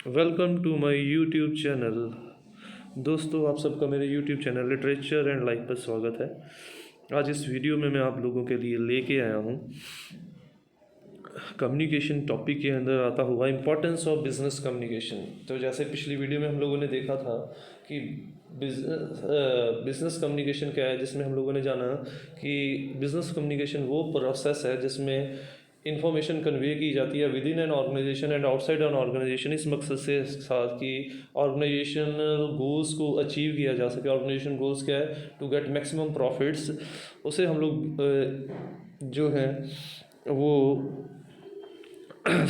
Welcome to my YouTube channel. दोस्तों, आप सबका मेरे YouTube channel literature and life पर स्वागत है। आज इस वीडियो में मैं आप लोगों के लिए लेके आया हूँ कम्युनिकेशन टॉपिक के अंदर आता हुआ इम्पोर्टेंस ऑफ बिजनेस कम्युनिकेशन। तो जैसे पिछली वीडियो में हम लोगों ने देखा था कि बिजनेस कम्युनिकेशन क्या है, जिसमें हम लोगों ने जाना कि बिजनेस कम्युनिकेशन वो प्रोसेस है जिसमें इंफॉर्मेशन कन्वे की जाती है within an organisation and outside an organisation, इस मकसद से साथ कि ऑर्गेनाइजेशनल गोल्स को अचीव किया जा सके। ऑर्गेनाइजेशन गोल्स क्या है? To get maximum profits. उसे हम लोग जो है वो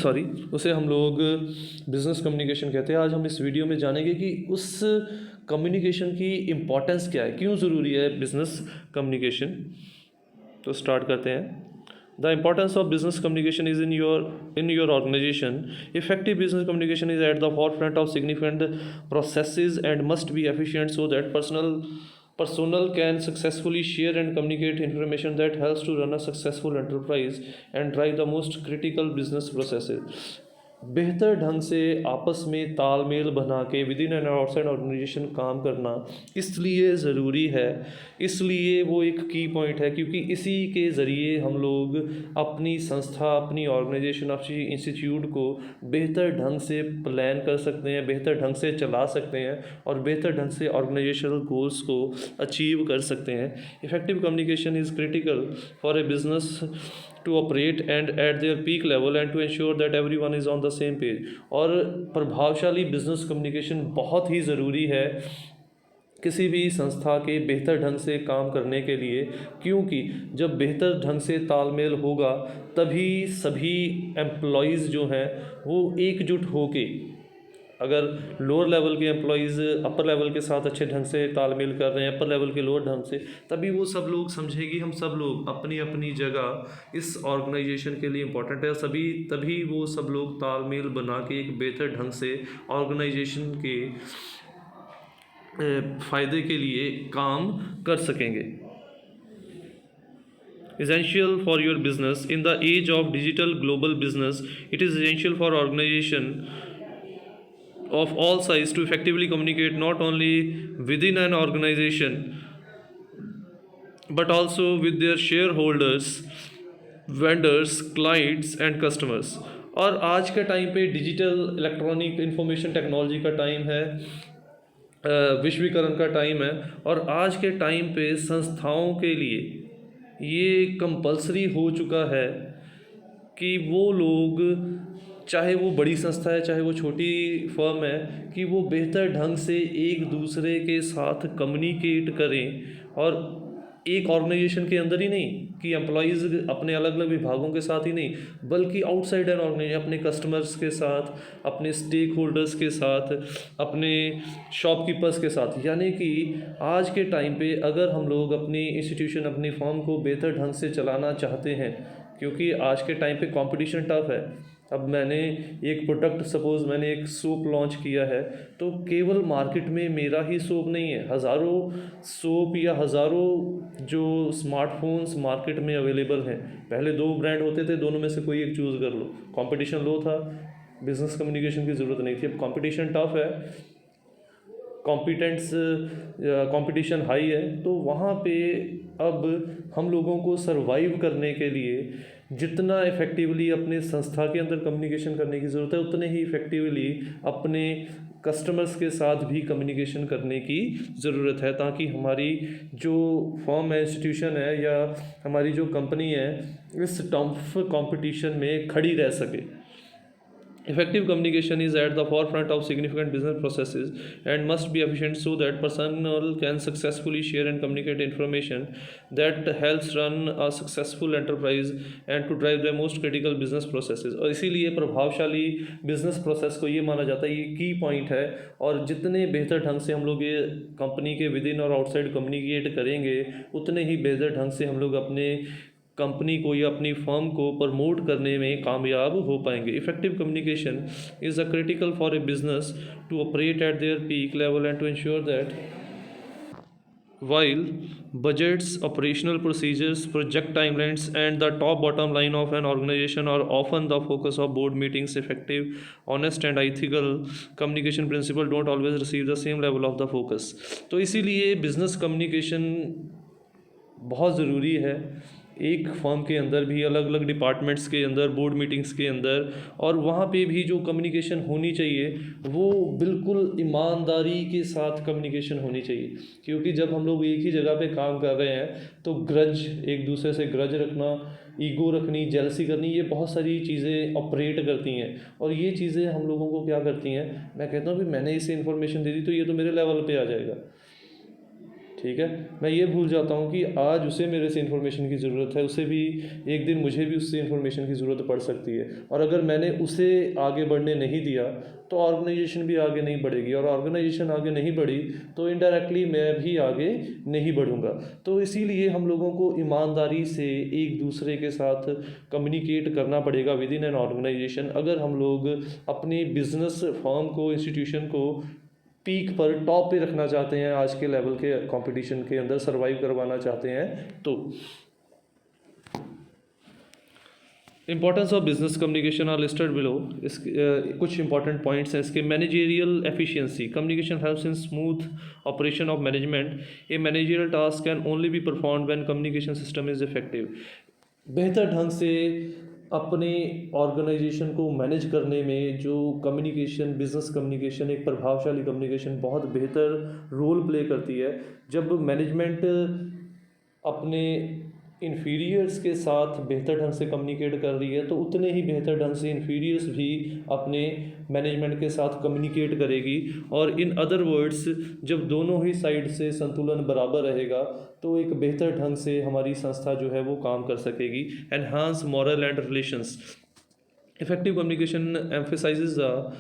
सॉरी उसे हम लोग बिजनेस कम्युनिकेशन कहते हैं। आज हम इस वीडियो में जानेंगे कि उस कम्युनिकेशन की इम्पोर्टेंस क्या है, क्यों ज़रूरी है बिजनेस कम्युनिकेशन। तो स्टार्ट करते हैं। The importance of business communication is in your organization. Effective business communication is at the forefront of significant processes and must be efficient so that personnel can successfully share and communicate information that helps to run a successful enterprise and drive the most critical business processes. बेहतर ढंग से आपस में तालमेल बना के within and outside organisation काम करना इसलिए ज़रूरी है, इसलिए वो एक की पॉइंट है क्योंकि इसी के ज़रिए हम लोग अपनी संस्था, अपनी ऑर्गेनाइजेशन, अपनी इंस्टीट्यूट को बेहतर ढंग से प्लान कर सकते हैं, बेहतर ढंग से चला सकते हैं और बेहतर ढंग से ऑर्गेनाइजेशनल गोल्स को अचीव कर सकते हैं। Effective communication is critical for a business to operate and at their peak level and to ensure that everyone is on the same page। और प्रभावशाली बिजनेस कम्युनिकेशन बहुत ही ज़रूरी है किसी भी संस्था के बेहतर ढंग से काम करने के लिए, क्योंकि जब बेहतर ढंग से तालमेल होगा तभी सभी एम्प्लॉयज़ जो हैं वो एकजुट होके, अगर लोअर लेवल के एम्प्लॉयज़ अपर लेवल के साथ अच्छे ढंग से तालमेल कर रहे हैं, अपर लेवल के लोअर ढंग से, तभी वो सब लोग समझेगी हम सब लोग अपनी अपनी जगह इस ऑर्गेनाइजेशन के लिए इम्पोर्टेंट है। तभी वो सब लोग तालमेल बना के एक बेहतर ढंग से ऑर्गेनाइजेशन के फ़ायदे के लिए काम कर सकेंगे। Essential for your business in the age of digital global business, it is essential for organization of all sides to effectively communicate not only within an organization but also with their shareholders, vendors, clients and customers। और आज के time पे digital electronic information technology का time है, विश्वीकरण का time है और आज के टाइम पे संस्थाओं के लिए ये कंपलसरी हो चुका है कि वो लोग, चाहे वो बड़ी संस्था है चाहे वो छोटी फर्म है, कि वो बेहतर ढंग से एक दूसरे के साथ कम्युनिकेट करें। और एक ऑर्गेनाइजेशन के अंदर ही नहीं कि एम्प्लॉयज़ अपने अलग अलग विभागों के साथ ही नहीं, बल्कि आउटसाइड एन ऑर्गेनाइजेशन अपने कस्टमर्स के साथ, अपने स्टेक होल्डर्स के साथ, अपने शॉपकीपर्स के साथ। यानी कि आज के टाइम पे अगर हम लोग अपनी इंस्टीट्यूशन, अपनी फर्म को बेहतर ढंग से चलाना चाहते हैं, क्योंकि आज के टाइम पे कंपटीशन टफ है। अब मैंने एक प्रोडक्ट, सपोज़ मैंने एक सोप लॉन्च किया है, तो केवल मार्केट में मेरा ही सोप नहीं है, हज़ारों सोप या हज़ारों जो स्मार्टफोन्स मार्केट में अवेलेबल हैं। पहले दो ब्रांड होते थे, दोनों में से कोई एक चूज़ कर लो। कंपटीशन लो था, बिजनेस कम्युनिकेशन की ज़रूरत नहीं थी। अब कंपटीशन टफ है, कंपटीशन हाई है, तो वहाँ पे अब हम लोगों को सरवाइव करने के लिए जितना इफ़ेक्टिवली अपने संस्था के अंदर कम्युनिकेशन करने की ज़रूरत है, उतने ही इफ़ेक्टिवली अपने कस्टमर्स के साथ भी कम्युनिकेशन करने की ज़रूरत है, ताकि हमारी जो फर्म है, इंस्टीट्यूशन है या हमारी जो कंपनी है, इस टफ कंपटीशन में खड़ी रह सके। Effective communication is at the forefront of significant business processes and must be efficient so that personnel can successfully share and communicate information that helps run a successful enterprise and to drive the most critical business processes। और इसीलिए प्रभावशाली business process को ये माना जाता है, ये की पॉइंट है। और जितने बेहतर ढंग से हम लोग ये कंपनी के विद इन और आउटसाइड कम्युनिकेट करेंगे, उतने ही बेहतर ढंग से हम लोग अपने कंपनी को या अपनी फर्म को प्रमोट करने में कामयाब हो पाएंगे। Effective communication is a critical for a business to operate at their peak level and to ensure that while budgets, operational procedures, project timelines, and the top bottom line of an organization are often the focus of board meetings. Effective, honest and ethical communication principle don't always receive the same level of the focus. तो इसीलिए business communication बहुत ज़रूरी है एक firm के अंदर भी, अलग अलग डिपार्टमेंट्स के अंदर, बोर्ड मीटिंग्स के अंदर, और वहाँ पे भी जो कम्युनिकेशन होनी चाहिए वो बिल्कुल ईमानदारी के साथ कम्युनिकेशन होनी चाहिए। क्योंकि जब हम लोग एक ही जगह पे काम कर रहे हैं तो ग्रज, एक दूसरे से ग्रज रखना, ईगो रखनी, जेलसी करनी, ये बहुत सारी चीज़ें ऑपरेट करती हैं। और ये चीज़ें हम लोगों को क्या करती हैं, मैं कहता हूँ कि मैंने इसे इन्फॉर्मेशन दे दी तो ये तो मेरे लेवल पे आ जाएगा, ठीक है। मैं ये भूल जाता हूँ कि आज उसे मेरे से इन्फॉर्मेशन की ज़रूरत है, उसे भी एक दिन मुझे भी उससे इन्फॉर्मेशन की ज़रूरत पड़ सकती है। और अगर मैंने उसे आगे बढ़ने नहीं दिया तो ऑर्गेनाइजेशन भी आगे नहीं बढ़ेगी, और ऑर्गेनाइजेशन आगे नहीं बढ़ी तो इनडायरेक्टली मैं भी आगे नहीं बढ़ूँगा। तो इसीलिए हम लोगों को ईमानदारी से एक दूसरे के साथ कम्युनिकेट करना पड़ेगा विद इन एन ऑर्गेनाइजेशन। अगर हम लोग अपनी बिजनेस फर्म को, इंस्टीट्यूशन को पीक पर, टॉप पे रखना चाहते हैं, आज के लेवल के कंपटीशन के अंदर सरवाइव करवाना चाहते हैं, तो importance of business communication are listed below. इसके कुछ इंपॉर्टेंट पॉइंट्स हैं इसके। Managerial efficiency, communication helps in smooth operation of management. A managerial task can only be performed when communication system is effective. बेहतर ढंग से अपने ऑर्गेनाइजेशन को manage करने में जो कम्युनिकेशन, बिजनेस कम्युनिकेशन, एक प्रभावशाली कम्युनिकेशन बहुत बेहतर रोल प्ले करती है। जब मैनेजमेंट अपने इन्फीरियर्स के साथ बेहतर ढंग से कम्युनिकेट कर रही है तो उतने ही बेहतर ढंग से इन्फीरियर्स भी अपने मैनेजमेंट के साथ कम्युनिकेट करेगी। और इन अदर वर्ड्स, जब दोनों ही साइड से संतुलन बराबर रहेगा तो एक बेहतर ढंग से हमारी संस्था जो है वो काम कर सकेगी। Enhance moral and relations, effective communication emphasises the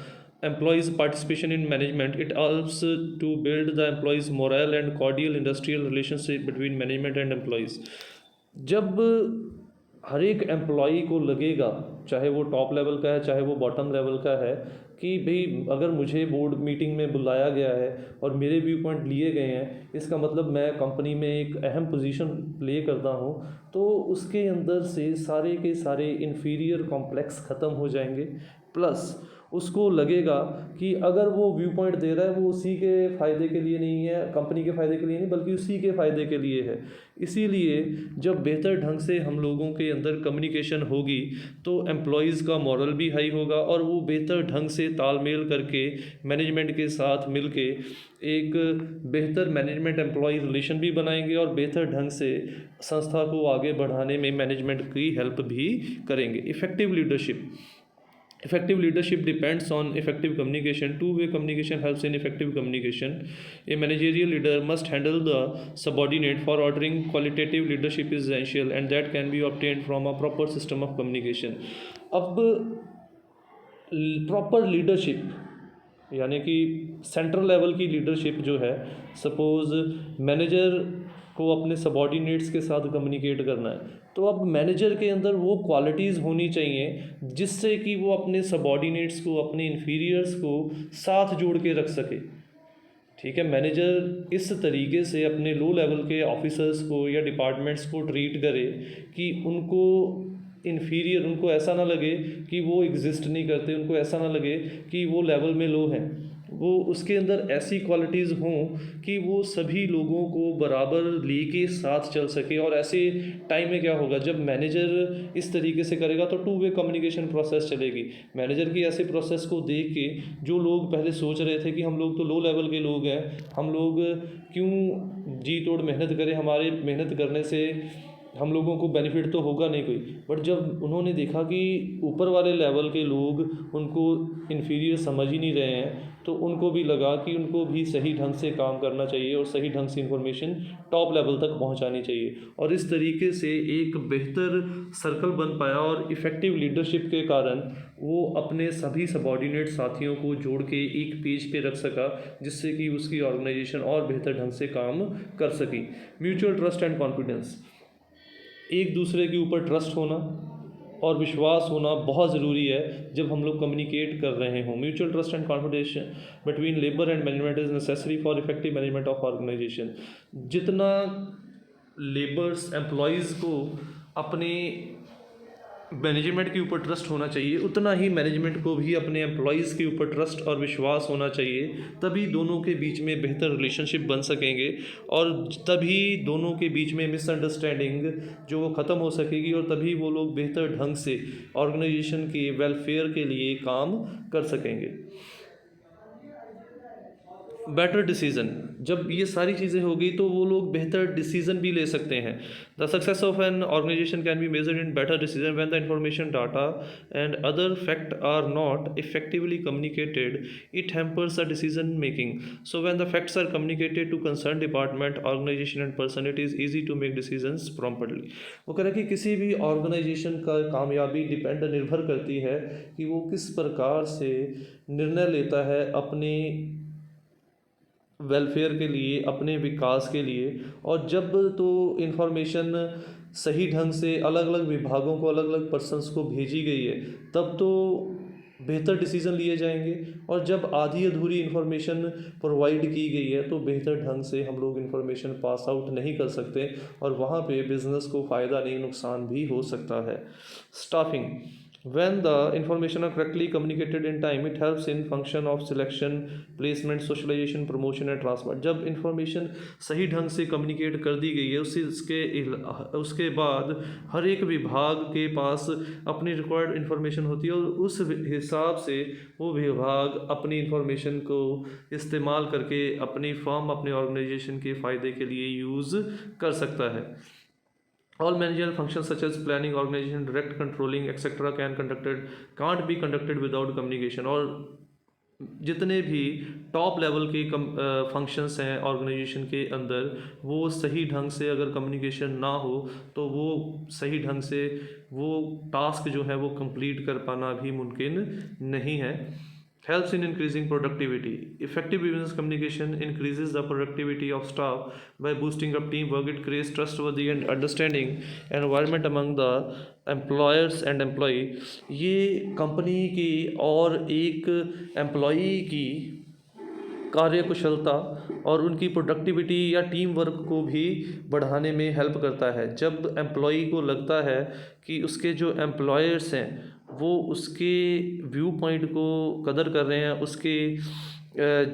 employees participation in management. It helps to build the employees morale and cordial industrial relationship between management and employees. जब हर एक एम्प्लॉई को लगेगा, चाहे वो टॉप लेवल का है चाहे वो बॉटम लेवल का है, कि भाई अगर मुझे बोर्ड मीटिंग में बुलाया गया है और मेरे व्यू पॉइंट लिए गए हैं, इसका मतलब मैं कंपनी में एक अहम पोजीशन प्ले करता हूँ, तो उसके अंदर से सारे के सारे इन्फीरियर कॉम्प्लेक्स ख़त्म हो जाएंगे। प्लस उसको लगेगा कि अगर वो व्यू पॉइंट दे रहा है वो उसी के फ़ायदे के लिए नहीं है, कंपनी के फ़ायदे के लिए नहीं, बल्कि उसी के फ़ायदे के लिए है। इसीलिए जब बेहतर ढंग से हम लोगों के अंदर कम्युनिकेशन होगी तो एम्प्लॉयज़ का मॉरल भी हाई होगा और वो बेहतर ढंग से तालमेल करके मैनेजमेंट के साथ मिलके एक बेहतर मैनेजमेंट एम्प्लॉय रिलेशन भी बनाएंगे और बेहतर ढंग से संस्था को आगे बढ़ाने में मैनेजमेंट की हेल्प भी करेंगे। Effective leadership, effective leadership depends on effective communication. Two-way communication helps in effective communication. A managerial leader must handle the subordinate. For ordering, qualitative leadership is essential and that can be obtained from a proper system of communication. अब proper leadership यानी कि central level की leadership जो है, suppose manager को अपने subordinates के साथ कम्युनिकेट करना है, तो अब मैनेजर के अंदर वो क्वालिटीज़ होनी चाहिए जिससे कि वो अपने सबॉर्डिनेट्स को, अपने इन्फीरियर्स को साथ जोड़ के रख सके। ठीक है, मैनेजर इस तरीके से अपने लो लेवल के ऑफिसर्स को या डिपार्टमेंट्स को ट्रीट करे कि उनको इन्फीरियर, उनको ऐसा ना लगे कि वो एग्जिस्ट नहीं करते, उनको ऐसा ना लगे कि वो लेवल में लो हैं, वो उसके अंदर ऐसी क्वालिटीज़ हों कि वो सभी लोगों को बराबर लेके साथ चल सके। और ऐसे टाइम में क्या होगा, जब मैनेजर इस तरीके से करेगा तो टू वे कम्युनिकेशन प्रोसेस चलेगी। मैनेजर की ऐसे प्रोसेस को देख के जो लोग पहले सोच रहे थे कि हम लोग तो लो लेवल के लोग हैं, हम लोग क्यों जी तोड़ मेहनत करें, हमारे मेहनत करने से हम लोगों को बेनिफिट तो होगा नहीं कोई, बट जब उन्होंने देखा कि ऊपर वाले लेवल के लोग उनको इन्फीरियर समझ ही नहीं रहे हैं, तो उनको भी लगा कि उनको भी सही ढंग से काम करना चाहिए और सही ढंग से इन्फॉर्मेशन टॉप लेवल तक पहुंचानी चाहिए। और इस तरीके से एक बेहतर सर्कल बन पाया और इफ़ेक्टिव लीडरशिप के कारण वो अपने सभी सबॉर्डिनेट साथियों को जोड़ के एक पेज पे रख सका, जिससे कि उसकी ऑर्गेनाइजेशन और बेहतर ढंग से काम कर सकी। म्यूचुअल ट्रस्ट एंड कॉन्फिडेंस, एक दूसरे के ऊपर ट्रस्ट होना और विश्वास होना बहुत ज़रूरी है जब हम लोग कम्युनिकेट कर रहे हों। Mutual trust and confidence between labour and management is necessary for effective management of organisation. जितना लेबर्स एम्प्लॉयज़ को अपने मैनेजमेंट के ऊपर ट्रस्ट होना चाहिए, उतना ही मैनेजमेंट को भी अपने एम्प्लॉयज़ के ऊपर ट्रस्ट और विश्वास होना चाहिए। तभी दोनों के बीच में बेहतर रिलेशनशिप बन सकेंगे और तभी दोनों के बीच में मिसअंडरस्टैंडिंग जो वो ख़त्म हो सकेगी और तभी वो लोग बेहतर ढंग से ऑर्गेनाइजेशन के वेलफेयर के लिए काम कर सकेंगे। बेटर डिसीज़न, जब ये सारी चीज़ें होगी तो वो लोग बेहतर डिसीज़न भी ले सकते हैं। The success of an organization can be measured in better decision when the information data and other fact are not effectively communicated, it hampers the decision making. So when the facts are communicated to concern department, organization and person, it is easy to make decisions promptly. वो कह रहे हैं कि किसी भी organisation का कामयाबी निर्भर करती है कि वो किस प्रकार से निर्णय लेता है अपने वेलफेयर के लिए, अपने विकास के लिए। और जब तो इन्फॉर्मेशन सही ढंग से अलग अलग विभागों को, अलग अलग पर्सन्स को भेजी गई है, तब तो बेहतर डिसीज़न लिए जाएंगे। और जब आधी अधूरी इन्फॉर्मेशन प्रोवाइड की गई है तो बेहतर ढंग से हम लोग इन्फॉर्मेशन पास आउट नहीं कर सकते और वहाँ पे बिज़नेस को फ़ायदा नहीं, नुकसान भी हो सकता है। Staffing, when the information are correctly communicated in time, it helps in function of selection, placement, socialization, promotion and transfer। जब information सही ढंग से communicate कर दी गई है उसके बाद हर एक विभाग के पास अपनी required information होती है और उस हिसाब से वो विभाग अपनी information को इस्तेमाल करके अपनी फर्म, अपने ऑर्गेनाइजेशन के फ़ायदे के लिए यूज़ कर सकता है। All managerial functions such as planning, organization, direct controlling, etc. can't be conducted without communication। और जितने भी टॉप लेवल के फंक्शंस हैं ऑर्गेनाइजेशन के अंदर, वो सही ढंग से अगर कम्युनिकेशन ना हो तो वो सही ढंग से वो टास्क जो है वो कंप्लीट कर पाना भी मुमकिन नहीं है। helps in increasing productivity। Effective business communication increases the productivity of staff by boosting up teamwork। It creates trustworthy and understanding environment among the employers and employee। ये कंपनी की और एक एम्प्लॉई की कार्यकुशलता और उनकी प्रोडक्टिविटी या टीम वर्क को भी बढ़ाने में हेल्प करता है। जब एम्प्लॉई को लगता है कि उसके जो एम्प्लॉयर्स हैं वो उसके व्यू पॉइंट को कदर कर रहे हैं, उसके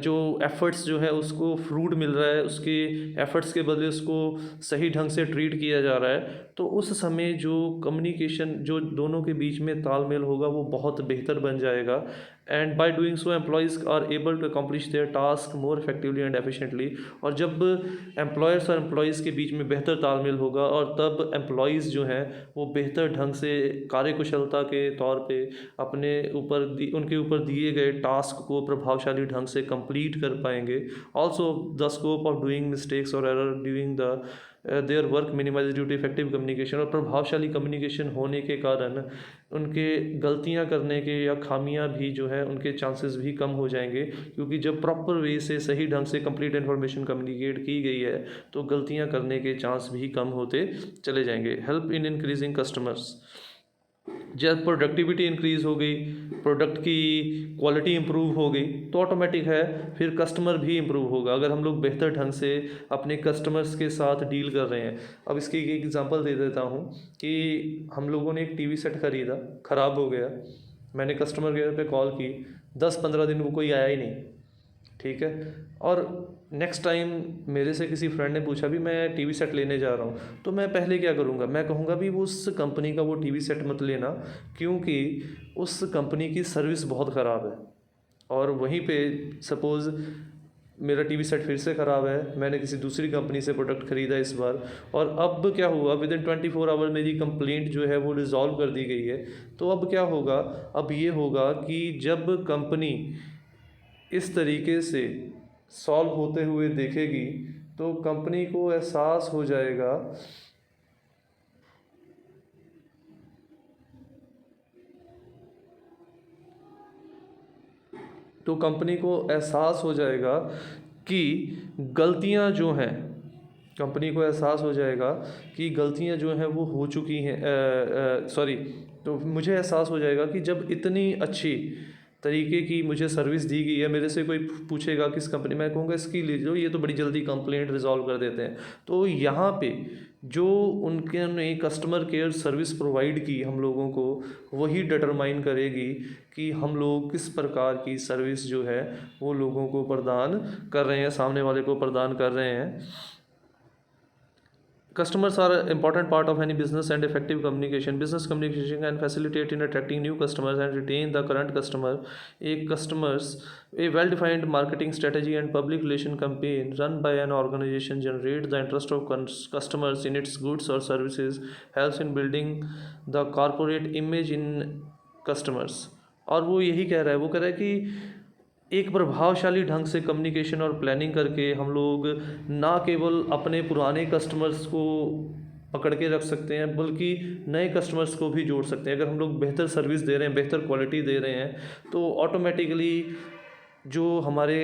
जो एफ़र्ट्स जो है उसको फ्रूट मिल रहा है, उसके एफ़र्ट्स के बदले उसको सही ढंग से ट्रीट किया जा रहा है, तो उस समय जो कम्युनिकेशन जो दोनों के बीच में तालमेल होगा वो बहुत बेहतर बन जाएगा। And by doing so employees are able to accomplish their task more effectively and efficiently. और जब एम्प्लॉयर्स और एम्प्लॉयज़ के बीच में बेहतर तालमेल होगा और तब एम्प्लॉयज़ जो हैं वो बेहतर ढंग से कार्यकुशलता के तौर पे अपने उनके ऊपर दिए गए टास्क को प्रभावशाली ढंग से कंप्लीट कर पाएंगे। Also the scope of doing mistakes और error during their work minimise due to effective communication. और प्रभावशाली कम्युनिकेशन होने के कारण उनके गलतियां करने के या खामियां भी जो है उनके चांसेस भी कम हो जाएंगे, क्योंकि जब प्रॉपर वे से सही ढंग से कंप्लीट इन्फॉर्मेशन कम्युनिकेट की गई है तो गलतियां करने के चांस भी कम होते चले जाएंगे। हेल्प इन इंक्रीजिंग कस्टमर्स, जब प्रोडक्टिविटी इंक्रीज़ हो गई, प्रोडक्ट की क्वालिटी इंप्रूव हो गई तो ऑटोमेटिक है फिर कस्टमर भी इंप्रूव होगा। अगर हम लोग बेहतर ढंग से अपने कस्टमर्स के साथ डील कर रहे हैं, अब इसकी एक एग्जांपल दे देता हूँ कि हम लोगों ने एक टीवी सेट ख़रीदा, ख़राब हो गया, मैंने कस्टमर केयर पे कॉल की, 10-15 दिन वो कोई आया ही नहीं, ठीक है। और नेक्स्ट टाइम मेरे से किसी फ्रेंड ने पूछा भी मैं टीवी सेट लेने जा रहा हूँ, तो मैं पहले क्या करूँगा, मैं कहूँगा भी वो उस कंपनी का वो टीवी सेट मत लेना, क्योंकि उस कंपनी की सर्विस बहुत ख़राब है। और वहीं पे सपोज़ मेरा टीवी सेट फिर से ख़राब है, मैंने किसी दूसरी कंपनी से प्रोडक्ट ख़रीदा इस बार, और अब क्या हुआ, विद इन 24 आवर मेरी कंप्लेंट जो है वो रिज़ॉल्व कर दी गई है। तो अब क्या होगा, अब ये होगा कि जब कंपनी इस तरीके से सॉल्व होते हुए देखेगी तो कंपनी को एहसास हो जाएगा कि गलतियां जो हैं, कंपनी को एहसास हो जाएगा कि गलतियां जो हैं वो हो चुकी हैं, तो मुझे एहसास हो जाएगा कि जब इतनी अच्छी तरीके की मुझे सर्विस दी गई है, मेरे से कोई पूछेगा किस कंपनी, मैं कहूँगा इसकी ले लो, ये तो बड़ी जल्दी कंप्लेंट रिजॉल्व कर देते हैं। तो यहाँ पे जो उनके ने कस्टमर केयर सर्विस प्रोवाइड की हम लोगों को, वही डिटरमाइन करेगी कि हम लोग किस प्रकार की सर्विस जो है वो लोगों को प्रदान कर रहे हैं, सामने वाले को प्रदान कर रहे हैं। Customers are an important part of any business, and effective communication. Business communication can facilitate in attracting new customers and retain the current customer. A well-defined marketing strategy and public relation campaign run by an organization generate the interest of customers in its goods or services, helps in building the corporate image in customers. और वो यही कह रहा है, वो कह रहा है कि एक प्रभावशाली ढंग से कम्युनिकेशन और प्लानिंग करके हम लोग ना केवल अपने पुराने कस्टमर्स को पकड़ के रख सकते हैं, बल्कि नए कस्टमर्स को भी जोड़ सकते हैं। अगर हम लोग बेहतर सर्विस दे रहे हैं, बेहतर क्वालिटी दे रहे हैं, तो ऑटोमेटिकली जो हमारे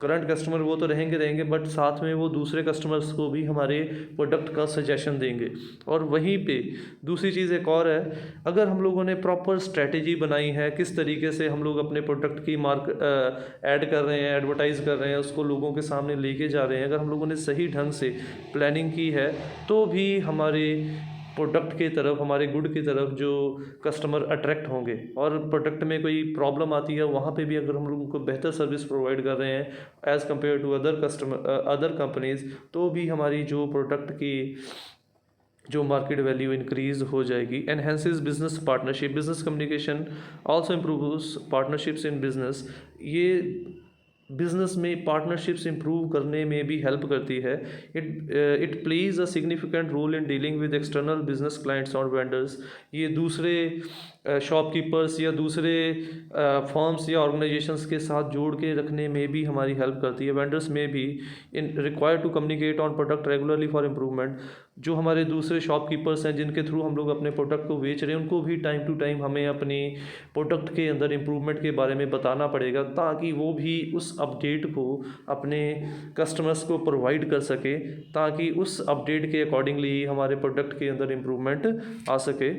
करंट कस्टमर वो तो रहेंगे, बट साथ में वो दूसरे कस्टमर्स को भी हमारे प्रोडक्ट का सजेशन देंगे। और वहीं पे दूसरी चीज़ एक और है, अगर हम लोगों ने प्रॉपर स्ट्रेटेजी बनाई है, किस तरीके से हम लोग अपने प्रोडक्ट की ऐड कर रहे हैं, एडवर्टाइज़ कर रहे हैं, उसको लोगों के सामने लेके जा रहे हैं, अगर हम लोगों ने सही ढंग से प्लानिंग की है, तो भी हमारे प्रोडक्ट की तरफ, हमारे गुड की तरफ जो कस्टमर अट्रैक्ट होंगे। और प्रोडक्ट में कोई प्रॉब्लम आती है, वहाँ पे भी अगर हम लोगों को बेहतर सर्विस प्रोवाइड कर रहे हैं as compare to other companies, तो भी हमारी जो प्रोडक्ट की जो मार्केट वैल्यू इंक्रीज हो जाएगी। Enhances business partnership. Business communication also improves partnerships in business. ये बिजनेस में पार्टनरशिप्स इंप्रूव करने में भी हेल्प करती है। It plays a significant role in dealing with external business clients और वेंडर्स। ये दूसरे शॉपकीपर्स या दूसरे फर्म्स या ऑर्गेनाइजेशंस के साथ जोड़ के रखने में भी हमारी हेल्प करती है। वेंडर्स में भी in require to communicate on product regularly for improvement. जो हमारे दूसरे शॉपकीपर्स हैं जिनके थ्रू हम लोग अपने प्रोडक्ट को बेच रहे हैं, उनको भी टाइम टू टाइम हमें अपनी प्रोडक्ट के अंदर इम्प्रूवमेंट के बारे में बताना पड़ेगा, ताकि वो भी उस अपडेट को अपने कस्टमर्स को प्रोवाइड कर सके, ताकि उस अपडेट के अकॉर्डिंगली हमारे प्रोडक्ट के अंदर इम्प्रूवमेंट आ सके।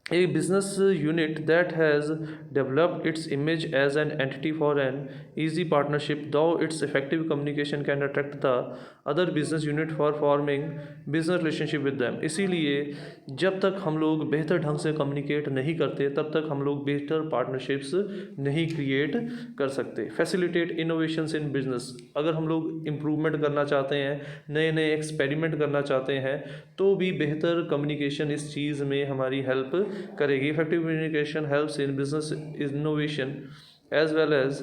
A business unit that has developed its image as an entity for an easy partnership, though its effective communication can attract the other business unit for forming business relationship with them। इसीलिए जब तक हम लोग बेहतर ढंग से communicate नहीं करते, तब तक हम लोग बेहतर पार्टनरशिप्स नहीं क्रिएट कर सकते। Facilitate innovations in business. अगर हम लोग इम्प्रूवमेंट करना चाहते हैं, नए नए एक्सपेरिमेंट करना चाहते हैं, तो भी बेहतर कम्युनिकेशन इस चीज़ में हमारी हेल्प करेगी। Effective communication helps in business innovation as well as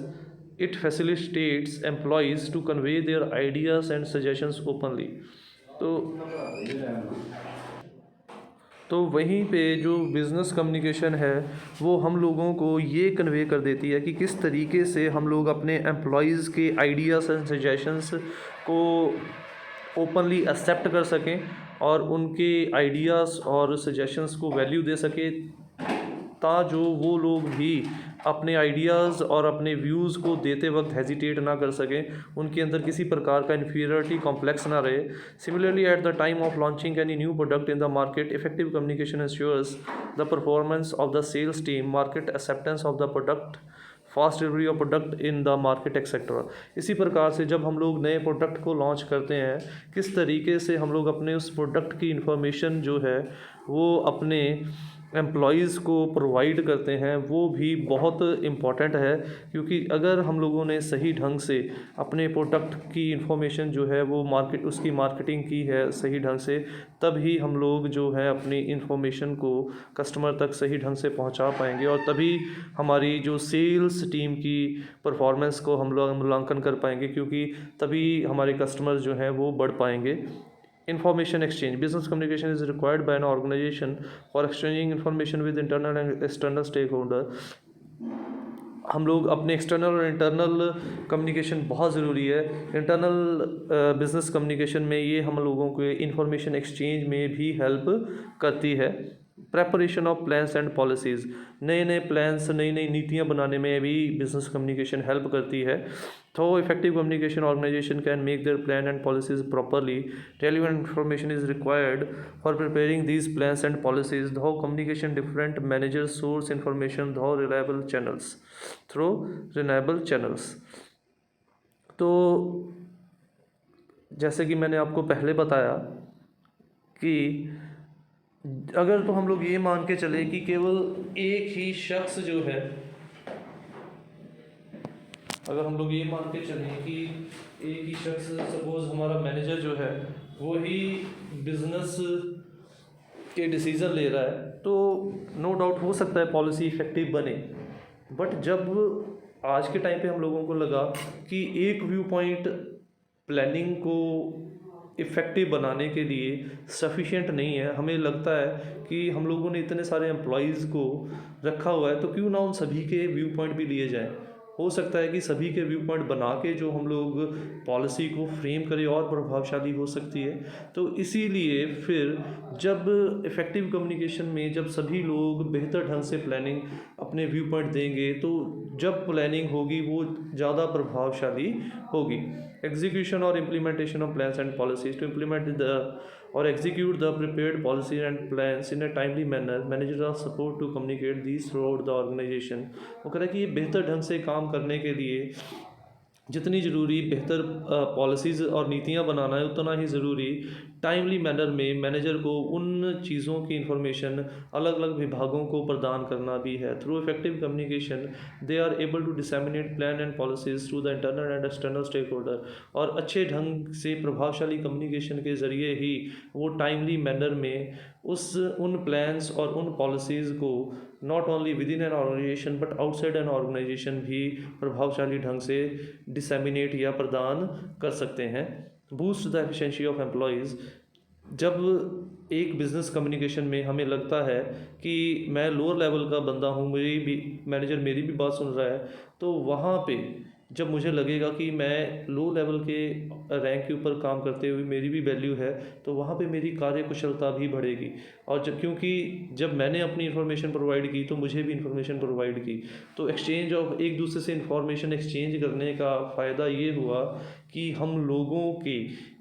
it facilitates employees to convey their ideas and suggestions openly. तो वहीं पे जो बिज़नेस कम्युनिकेशन है वो हम लोगों को ये कन्वे कर देती है कि किस तरीके से हम लोग अपने एम्प्लॉयज़ के आइडियाज़ एंड सजेशंस को ओपनली एक्सेप्ट कर सकें और उनके आइडियाज़ और सजेशंस को वैल्यू दे सके, जो वो लोग भी अपने आइडियाज़ और अपने व्यूज़ को देते वक्त हेजिटेट ना कर सकें, उनके अंदर किसी प्रकार का इन्फीरियरिटी कॉम्प्लेक्स ना रहे। Similarly at the time of launching any new product in the market, effective communication ensures the performance of the sales team, market acceptance of the product, fast delivery of product in the market etcetera. इसी प्रकार से जब हम लोग नए product को launch करते हैं, किस तरीके से हम लोग अपने उस प्रोडक्ट की इन्फॉर्मेशन जो है वो अपने एम्प्लॉयज़ को प्रोवाइड करते हैं, वो भी बहुत इम्पॉर्टेंट है। क्योंकि अगर हम लोगों ने सही ढंग से अपने प्रोडक्ट की इन्फॉर्मेशन जो है वो उसकी मार्केटिंग की है सही ढंग से, तभी हम लोग जो है अपनी इन्फॉर्मेशन को कस्टमर तक सही ढंग से पहुंचा पाएंगे, और तभी हमारी जो सेल्स टीम की परफॉर्मेंस को हम लोग मूल्यांकन कर पाएंगे, क्योंकि तभी हमारे कस्टमर जो हैं वो बढ़ पाएंगे। Information exchange. Business communication is required by an organization for exchanging information with internal and external stakeholder. हम लोग अपने एक्सटर्नल और इंटरनल कम्युनिकेशन बहुत ज़रूरी है। इंटरनल बिजनेस कम्युनिकेशन में ये हम लोगों को इंफॉर्मेशन एक्सचेंज में भी हेल्प करती है। Preparation of plans and policies. नए नए प्लान्स, नई नई नीतियाँ बनाने में भी बिज़नेस कम्युनिकेशन हेल्प करती है। Through effective communication, organization can make their plan and policies properly. Relevant information is required for preparing these plans and policies. Through communication, different managers source information through reliable channels. Through reliable channels. तो जैसे कि मैंने आपको पहले बताया कि अगर तो हम लोग ये मान के चले कि केवल एक ही शख्स जो है, अगर हम लोग ये मान के चलें कि एक ही शख्स, सपोज हमारा मैनेजर जो है वो ही बिजनेस के डिसीज़न ले रहा है, तो नो डाउट हो सकता है पॉलिसी इफ़ेक्टिव बने। बट जब आज के टाइम पे हम लोगों को लगा कि एक व्यू पॉइंट प्लानिंग को इफ़ेक्टिव बनाने के लिए सफिशिएंट नहीं है, हमें लगता है कि हम लोगों ने इतने सारे एम्प्लॉयज़ को रखा हुआ है तो क्यों ना उन सभी के व्यू पॉइंट भी लिए जाएं। हो सकता है कि सभी के व्यू पॉइंट बना के जो हम लोग पॉलिसी को फ्रेम करें और प्रभावशाली हो सकती है। तो इसीलिए फिर जब इफ़ेक्टिव कम्युनिकेशन में जब सभी लोग बेहतर ढंग से प्लानिंग अपने व्यू पॉइंट देंगे, तो जब प्लानिंग होगी वो ज़्यादा प्रभावशाली होगी। एग्जीक्यूशन और implementation of plans and policies to implement the or execute the prepared policies and plans in a timely manner. Managers are supposed to communicate these throughout the organization. वो कह रहा है कि ये बेहतर ढंग से काम करने के लिए जितनी ज़रूरी बेहतर पॉलिसीज़ और नीतियाँ बनाना है, उतना ही ज़रूरी टाइमली मैनर में मैनेजर को उन चीज़ों की इन्फॉर्मेशन अलग अलग विभागों को प्रदान करना भी है। Through effective communication they are able to disseminate plan and policies through the internal and external stakeholder. और अच्छे ढंग से प्रभावशाली कम्युनिकेशन के ज़रिए ही वो टाइमली मैनर में उन प्लान्स और उन पॉलिसीज़ को not only within an organization but outside an organization भी प्रभावशाली ढंग से डिसमिनेट या प्रदान कर सकते हैं। Boost the efficiency of employees. जब एक बिज़नेस कम्युनिकेशन में हमें लगता है कि मैं लोअर लेवल का बंदा हूँ, मेरी भी मैनेजर मेरी भी बात सुन रहा है, तो वहाँ पे जब मुझे लगेगा कि मैं लो लेवल के रैंक के ऊपर काम करते हुए मेरी भी वैल्यू है, तो वहाँ पे मेरी कार्य कुशलता भी बढ़ेगी। और क्योंकि जब मैंने अपनी इन्फॉर्मेशन प्रोवाइड की तो मुझे भी इन्फॉर्मेशन प्रोवाइड की, तो एक्सचेंज ऑफ एक दूसरे से इन्फॉर्मेशन एक्सचेंज करने का फ़ायदा ये हुआ कि हम लोगों के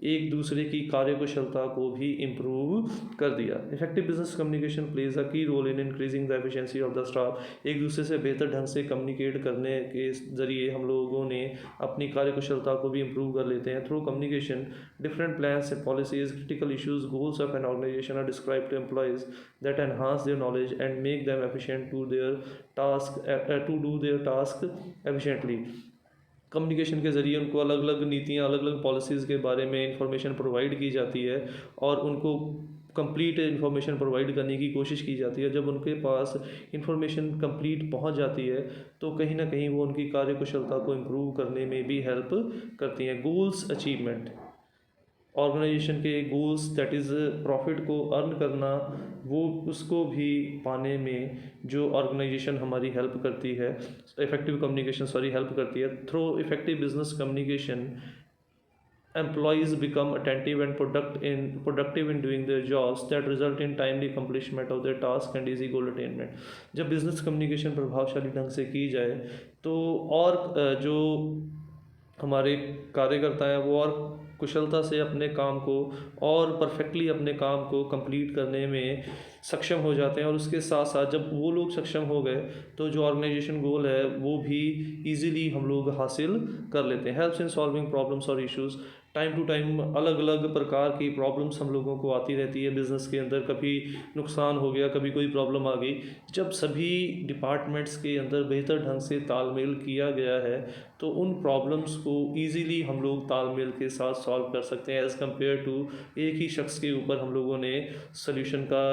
एक दूसरे की कार्य कुशलता को भी इम्प्रूव कर दिया। Effective business communication plays a key role in increasing the efficiency of the staff. एक दूसरे से बेहतर ढंग से कम्युनिकेट करने के ज़रिए हम लोगों ने अपनी कार्य कुशलता को भी इम्प्रूव कर लेते हैं। Through communication different plans and policies, critical issues, goals of an organization are describe to employees that enhance their knowledge and make them efficient to do their task efficiently. Communication के ज़रिए उनको अलग अलग नीतियाँ, अलग अलग पॉलिसीज़ के बारे में इंफॉर्मेशन प्रोवाइड की जाती है और उनको कंप्लीट इंफॉर्मेशन प्रोवाइड करने की कोशिश की जाती है। जब उनके पास इंफॉर्मेशन कंप्लीट पहुंच जाती है तो कहीं ना कहीं वो उनकी कार्य कुशलता को इम्प्रूव करने में भी हेल्प करती हैं। गोल्स अचीवमेंट, ऑर्गेनाइजेशन के गोल्स दैट इज़ प्रॉफिट को अर्न करना, वो उसको भी पाने में जो ऑर्गेनाइजेशन हमारी हेल्प करती है, इफेक्टिव कम्युनिकेशन हेल्प करती है। Through effective business communication employees become attentive and productive in doing their jobs that result in timely accomplishment of their task and easy goal attainment। जब बिजनेस कम्युनिकेशन प्रभावशाली ढंग से की जाए तो और जो हमारे कार्यकर्ता हैं वो और कुशलता से अपने काम को और परफेक्टली अपने काम को कंप्लीट करने में सक्षम हो जाते हैं। और उसके साथ साथ जब वो लोग सक्षम हो गए तो जो ऑर्गेनाइजेशन गोल है वो भी इजीली हम लोग हासिल कर लेते हैं। हेल्प्स इन सॉल्विंग प्रॉब्लम्स और इश्यूज़। टाइम टू टाइम अलग अलग प्रकार की प्रॉब्लम्स हम लोगों को आती रहती है बिज़नेस के अंदर। कभी नुकसान हो गया, कभी कोई प्रॉब्लम आ गई। जब सभी डिपार्टमेंट्स के अंदर बेहतर ढंग से तालमेल किया गया है तो उन प्रॉब्लम्स को ईज़िली हम लोग तालमेल के साथ सॉल्व कर सकते हैं, एज़ कम्पेयर टू एक ही शख्स के ऊपर हम लोगों ने सोल्यूशन का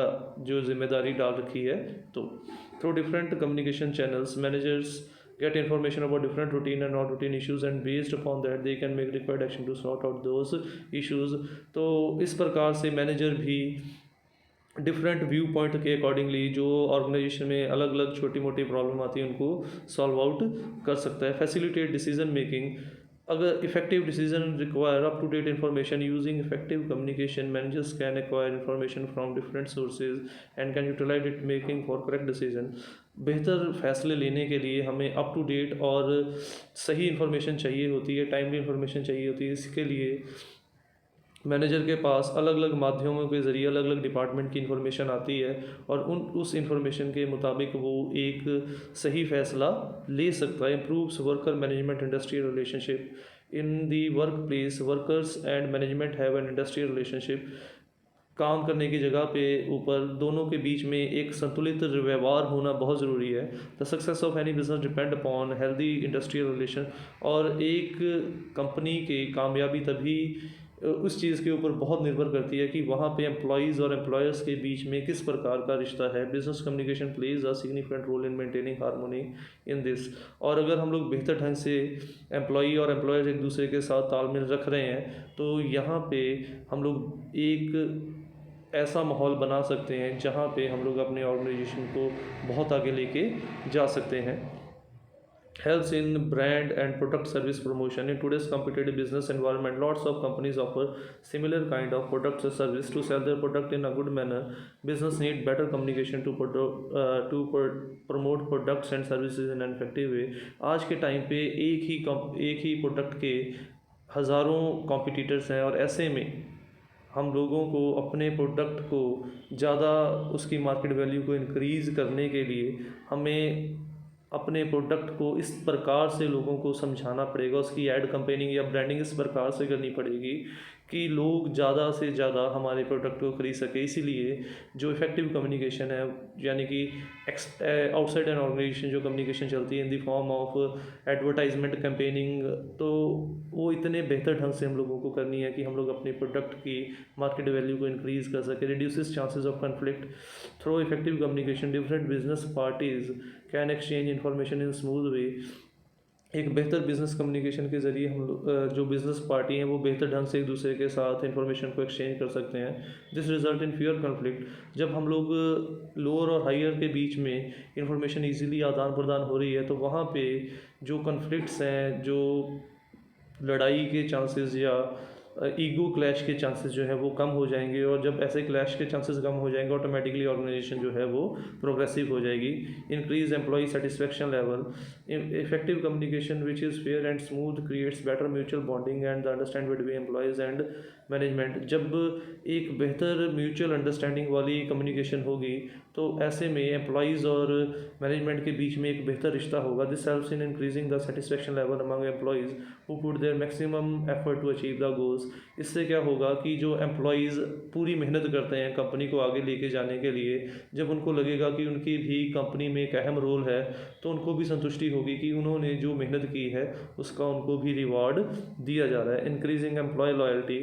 जो जिम्मेदारी डाल रखी है। तो through different communication channels managers get information about different routine and non-routine issues and based upon that they can make required action to sort out those issues। तो इस प्रकार से मैनेजर भी डिफरेंट व्यू पॉइंट के accordingly जो organisation में अलग अलग छोटी मोटी प्रॉब्लम आती है उनको सॉल्व आउट कर सकता है। Facilitate decision making. अगर effective decision require up to date information using effective communication, managers can acquire information from different sources and can utilise it making for correct decision. बेहतर फ़ैसले लेने के लिए हमें अप टू डेट और सही information चाहिए होती है, टाइमली इन्फॉर्मेशन चाहिए होती है। इसके लिए मैनेजर के पास अलग अलग माध्यमों के ज़रिए अलग अलग डिपार्टमेंट की इन्फॉर्मेशन आती है और उस इन्फॉर्मेशन के मुताबिक वो एक सही फ़ैसला ले सकता है। Improves worker management industrial relationship in the work place, workers and management have an industrial relationship. काम करने की जगह पे ऊपर दोनों के बीच में एक संतुलित व्यवहार होना बहुत ज़रूरी है। The success of any business depend upon healthy industrial relation. और एक कंपनी की कामयाबी तभी उस चीज़ के ऊपर बहुत निर्भर करती है कि वहाँ पे एम्प्लॉयज़ और एम्प्लॉयर्स के बीच में किस प्रकार का रिश्ता है। Business communication plays a significant role in maintaining harmony in this. और अगर हम लोग बेहतर ढंग से एम्प्लॉई और एम्प्लॉयर्स एक दूसरे के साथ तालमेल रख रहे हैं तो यहाँ पे हम लोग एक ऐसा माहौल बना सकते हैं जहाँ पे हम लोग अपने ऑर्गेनाइजेशन को बहुत आगे लेके जा सकते हैं। Helps in brand and product service promotion. In today's competitive business environment, lots of companies offer similar kind of products or service. To sell their product in a good manner, business need better communication promote products and services in an effective way. आज के time पे एक ही product के हज़ारों competitors हैं और ऐसे में हम लोगों को अपने प्रोडक्ट को ज़्यादा उसकी मार्केट वैल्यू को इंक्रीज़ करने के लिए हमें अपने प्रोडक्ट को इस प्रकार से लोगों को समझाना पड़ेगा, उसकी ऐड कैंपेनिंग या ब्रांडिंग इस प्रकार से करनी पड़ेगी कि लोग ज़्यादा से ज़्यादा हमारे प्रोडक्ट को खरीद सके। इसीलिए जो इफ़ेक्टिव कम्युनिकेशन है, यानी कि आउटसाइड एन ऑर्गेनाइजेशन जो कम्युनिकेशन चलती है in the form of advertisement campaigning, तो वो इतने बेहतर ढंग से हम लोगों को करनी है कि हम लोग अपने प्रोडक्ट की मार्केट वैल्यू को इंक्रीज़ कर सकें। Reduces chances of conflict through effective communication. Different business parties can exchange information in smooth way. एक बेहतर बिजनेस कम्युनिकेशन के ज़रिए हम लोग जो बिज़नेस पार्टी हैं वो बेहतर ढंग से एक दूसरे के साथ इंफॉर्मेशन को एक्सचेंज कर सकते हैं। This result in fewer conflict. जब हम लोग लोअर और हायर के बीच में इंफॉर्मेशन इजीली आदान प्रदान हो रही है तो वहाँ पे जो कन्फ्लिक्ट्स हैं, जो लड़ाई के चांसेस या ईगो क्लैश के चांसेस जो है वो कम हो जाएंगे। और जब ऐसे क्लैश के चांसेस कम हो जाएंगे ऑटोमेटिकली ऑर्गेनाइजेशन जो है वो प्रोग्रेसिव हो जाएगी। Increase employ satisfaction level. Effective communication which is fair and smooth creates better mutual bonding and the understand between employees and management. जब एक बेहतर म्यूचुअल अंडरस्टैंडिंग वाली कम्युनिकेशन होगी तो ऐसे में एम्प्लॉयज़ और मैनेजमेंट के बीच में एक बेहतर रिश्ता होगा। This helps in increasing the satisfaction level among employees who put their maximum effort to achieve the goals. इससे क्या होगा कि जो एम्प्लॉयज़ पूरी मेहनत करते हैं कंपनी को आगे लेके जाने के लिए, जब उनको लगेगा कि उनकी भी कंपनी में एक अहम रोल है तो उनको भी संतुष्टि होगी कि उन्होंने जो मेहनत की है उसका उनको भी रिवॉर्ड दिया जा रहा है। Increasing employ loyalty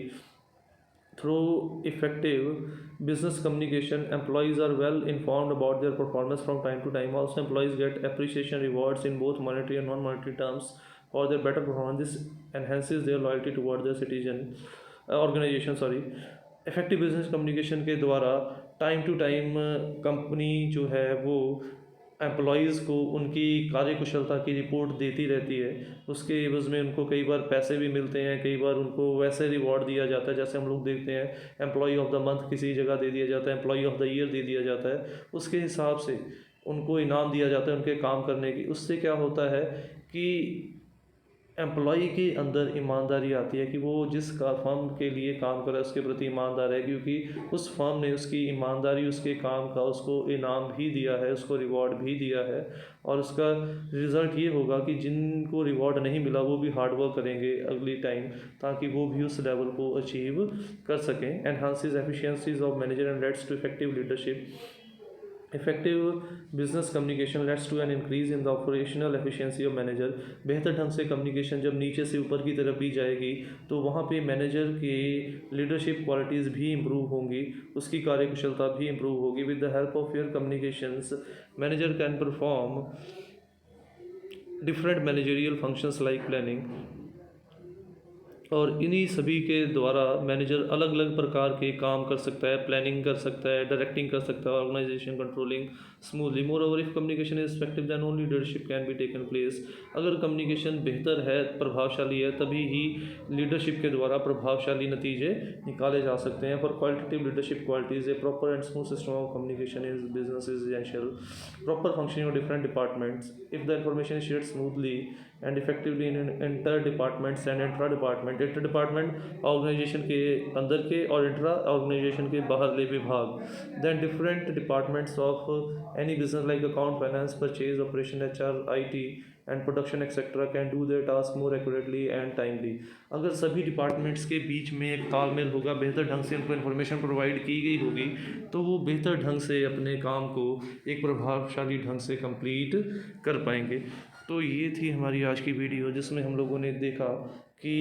through effective business communication, employees are well informed about their performance from time to time. Also, employees get appreciation rewards in both monetary and non-monetary terms for their better performance. This enhances their loyalty toward their organization. Effective business communication के द्वारा time to time company जो है वो employees को उनकी कार्यकुशलता की report देती रहती है। उसके एवज़ में उनको कई बार पैसे भी मिलते हैं, कई बार उनको वैसे रिवॉर्ड दिया जाता है जैसे हम लोग देखते हैं एम्प्लॉय ऑफ द मंथ किसी जगह दे दिया जाता है, एम्प्लॉय ऑफ द ईयर दे दिया जाता है, उसके हिसाब से उनको इनाम दिया जाता है उनके काम करने की। उससे क्या होता है कि एम्प्लॉई के अंदर ईमानदारी आती है कि वो जिस फर्म के लिए काम कर रहा है उसके प्रति ईमानदार है, क्योंकि उस फर्म ने उसकी ईमानदारी उसके काम का उसको इनाम भी दिया है, उसको रिवॉर्ड भी दिया है। और उसका रिज़ल्ट ये होगा कि जिनको रिवॉर्ड नहीं मिला वो भी हार्ड वर्क करेंगे अगली टाइम ताकि वो भी उस लेवल को अचीव कर सकें। Enhances efficiencies of manager and leads to effective leadership. Effective business communication leads to an increase in the operational efficiency of manager. बेहतर ढंग से कम्युनिकेशन जब नीचे से ऊपर की तरफ भी जाएगी तो वहाँ पे मैनेजर के लीडरशिप क्वालिटीज़ भी इम्प्रूव होंगी, उसकी कार्यकुशलता भी इम्प्रूव होगी। With the help of your communications manager can perform different managerial functions like planning, और इन्हीं सभी के द्वारा मैनेजर अलग अलग प्रकार के काम कर सकता है, प्लानिंग कर सकता है, डायरेक्टिंग कर सकता है, organization controlling smoothly. Moreover if communication is effective then only leadership can be taken place. अगर कम्युनिकेशन बेहतर है, प्रभावशाली है, तभी ही लीडरशिप के द्वारा प्रभावशाली नतीजे निकाले जा सकते हैं। For qualitative leadership qualities a proper and smooth system of communication is business is essential. Proper functioning of different departments if the information is shared smoothly and effectively in inter departments and intra department. Inter department organization के अंदर के और intra organization के बाहरले विभाग। Then different departments of any business like account, finance, purchase, operation, HR, IT and production etcetera can do their task more accurately and timely. अगर सभी departments के बीच में एक तालमेल होगा, बेहतर ढंग से उनको इन्फॉर्मेशन प्रोवाइड की गई होगी, तो वो बेहतर ढंग से अपने काम को एक प्रभावशाली ढंग से कंप्लीट कर पाएंगे। तो ये थी हमारी आज की वीडियो, जिसमें हम लोगों ने देखा कि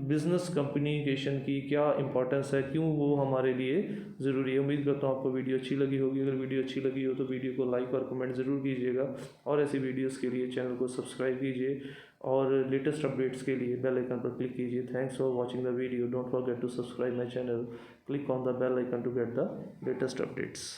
बिज़नेस कम्युनिकेशन की क्या इंपॉर्टेंस है, क्यों वो हमारे लिए ज़रूरी है। उम्मीद करता हूँ आपको वीडियो अच्छी लगी होगी। अगर वीडियो अच्छी लगी हो तो वीडियो को लाइक और कमेंट ज़रूर कीजिएगा, और ऐसी वीडियोस के लिए चैनल को सब्सक्राइब कीजिए, और लेटेस्ट अपडेट्स के लिए बेल आइकन पर क्लिक कीजिए। Thanks for watching the video. Don't forget to subscribe my channel, click on the bell icon to get the latest updates.